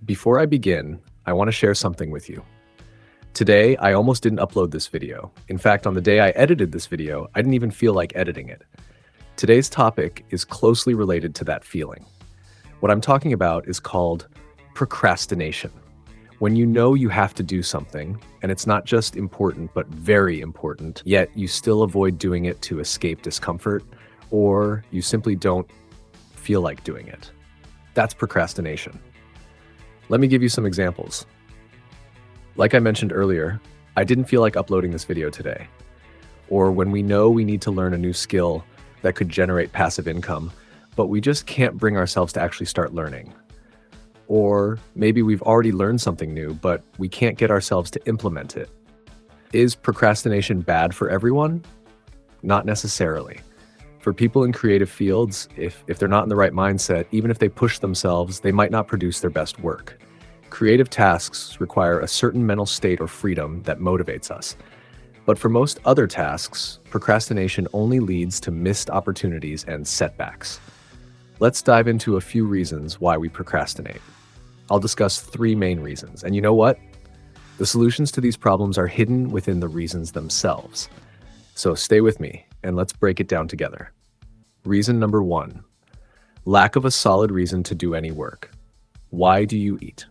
Before I begin, I want to share something with you. Today, I almost didn't upload this video. In fact, on the day I edited this video, I didn't even feel like editing it. Today's topic is closely related to that feeling. What I'm talking about is called procrastination. When you know you have to do something, and it's not just important, but very important, yet you still avoid doing it to escape discomfort, or you simply don't feel like doing it. That's procrastination. Let me give you some examples. Like I mentioned earlier, I didn't feel like uploading this video today. Or when we know we need to learn a new skill that could generate passive income, but we just can't bring ourselves to actually start learning. Or maybe we've already learned something new, but we can't get ourselves to implement it. Is procrastination bad for everyone? Not necessarily. For people in creative fields, if they're not in the right mindset, even if they push themselves, they might not produce their best work. Creative tasks require a certain mental state or freedom that motivates us. But for most other tasks, procrastination only leads to missed opportunities and setbacks. Let's dive into a few reasons why we procrastinate. I'll discuss 3 main reasons. And you know what? The solutions to these problems are hidden within the reasons themselves. So stay with me and let's break it down together. Reason number 1, lack of a solid reason to do any work. Why do you eat?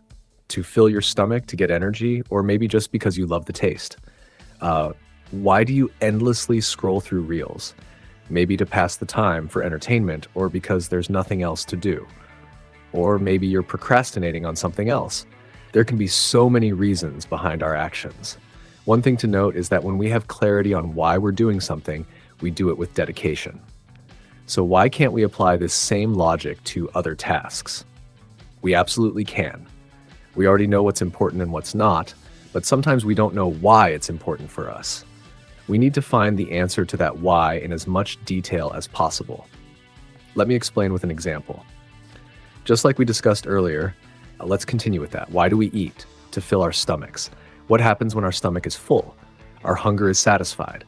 To fill your stomach, to get energy, or maybe just because you love the taste? Why do you endlessly scroll through reels? Maybe to pass the time for entertainment, or because there's nothing else to do. Or maybe you're procrastinating on something else. There can be so many reasons behind our actions. One thing to note is that when we have clarity on why we're doing something, we do it with dedication. So why can't we apply this same logic to other tasks? We absolutely can. We already know what's important and what's not, but sometimes we don't know why it's important for us. We need to find the answer to that why in as much detail as possible. Let me explain with an example. Just like we discussed earlier, let's continue with that. Why do we eat? To fill our stomachs. What happens when our stomach is full? Our hunger is satisfied.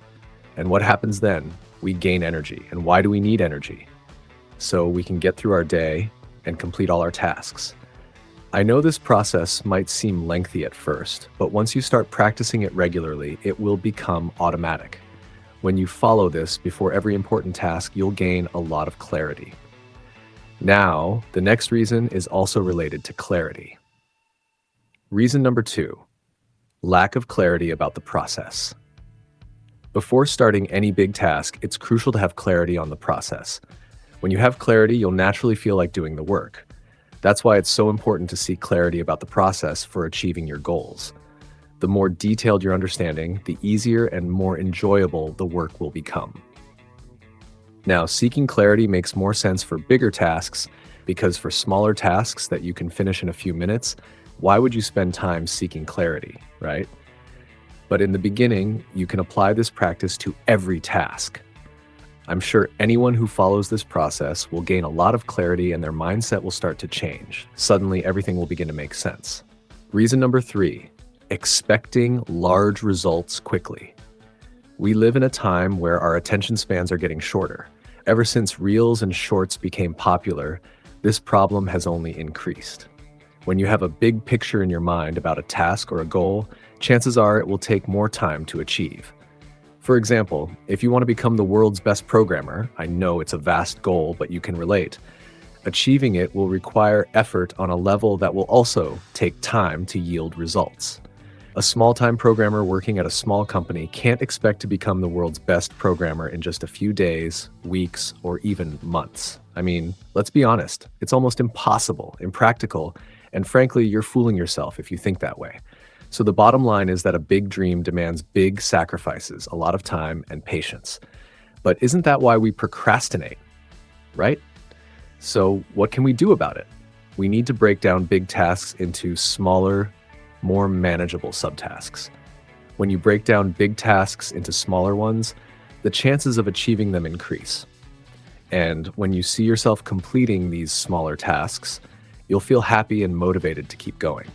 And what happens then? We gain energy. And why do we need energy? So we can get through our day and complete all our tasks. I know this process might seem lengthy at first, but once you start practicing it regularly, it will become automatic. When you follow this before every important task, you'll gain a lot of clarity. Now, the next reason is also related to clarity. Reason number 2, lack of clarity about the process. Before starting any big task, it's crucial to have clarity on the process. When you have clarity, you'll naturally feel like doing the work. That's why it's so important to seek clarity about the process for achieving your goals. The more detailed your understanding, the easier and more enjoyable the work will become. Now, seeking clarity makes more sense for bigger tasks because for smaller tasks that you can finish in a few minutes, why would you spend time seeking clarity, right? But in the beginning, you can apply this practice to every task. I'm sure anyone who follows this process will gain a lot of clarity and their mindset will start to change. Suddenly, everything will begin to make sense. Reason number 3, expecting large results quickly. We live in a time where our attention spans are getting shorter. Ever since Reels and Shorts became popular, this problem has only increased. When you have a big picture in your mind about a task or a goal, chances are it will take more time to achieve. For example, if you want to become the world's best programmer, I know it's a vast goal, but you can relate. Achieving it will require effort on a level that will also take time to yield results. A small-time programmer working at a small company can't expect to become the world's best programmer in just a few days, weeks, or even months. I mean, let's be honest, it's almost impossible, impractical, and frankly, you're fooling yourself if you think that way. So the bottom line is that a big dream demands big sacrifices, a lot of time and patience. But isn't that why we procrastinate, right? So what can we do about it? We need to break down big tasks into smaller, more manageable subtasks. When you break down big tasks into smaller ones, the chances of achieving them increase. And when you see yourself completing these smaller tasks, you'll feel happy and motivated to keep going.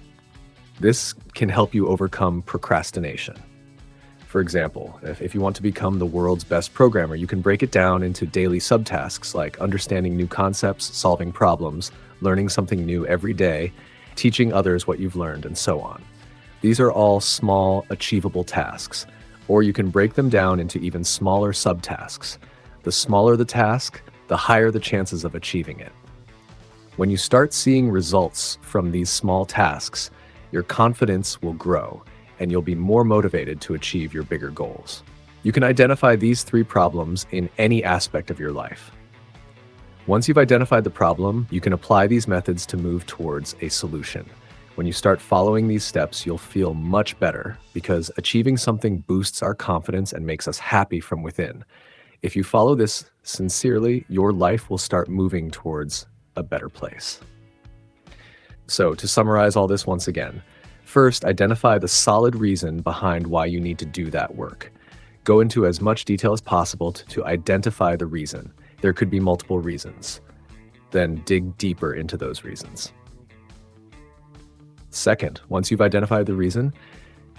This can help you overcome procrastination. For example, if you want to become the world's best programmer, you can break it down into daily subtasks like understanding new concepts, solving problems, learning something new every day, teaching others what you've learned, and so on. These are all small, achievable tasks, or you can break them down into even smaller subtasks. The smaller the task, the higher the chances of achieving it. When you start seeing results from these small tasks, your confidence will grow, and you'll be more motivated to achieve your bigger goals. You can identify these 3 problems in any aspect of your life. Once you've identified the problem, you can apply these methods to move towards a solution. When you start following these steps, you'll feel much better because achieving something boosts our confidence and makes us happy from within. If you follow this sincerely, your life will start moving towards a better place. So, to summarize all this once again, first, identify the solid reason behind why you need to do that work. Go into as much detail as possible to identify the reason. There could be multiple reasons. Then dig deeper into those reasons. Second, once you've identified the reason,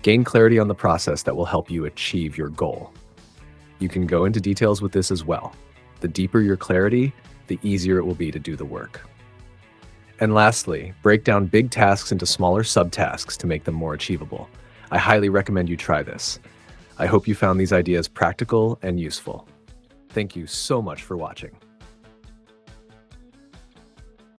gain clarity on the process that will help you achieve your goal. You can go into details with this as well. The deeper your clarity, the easier it will be to do the work. And lastly, break down big tasks into smaller subtasks to make them more achievable. I highly recommend you try this. I hope you found these ideas practical and useful. Thank you so much for watching.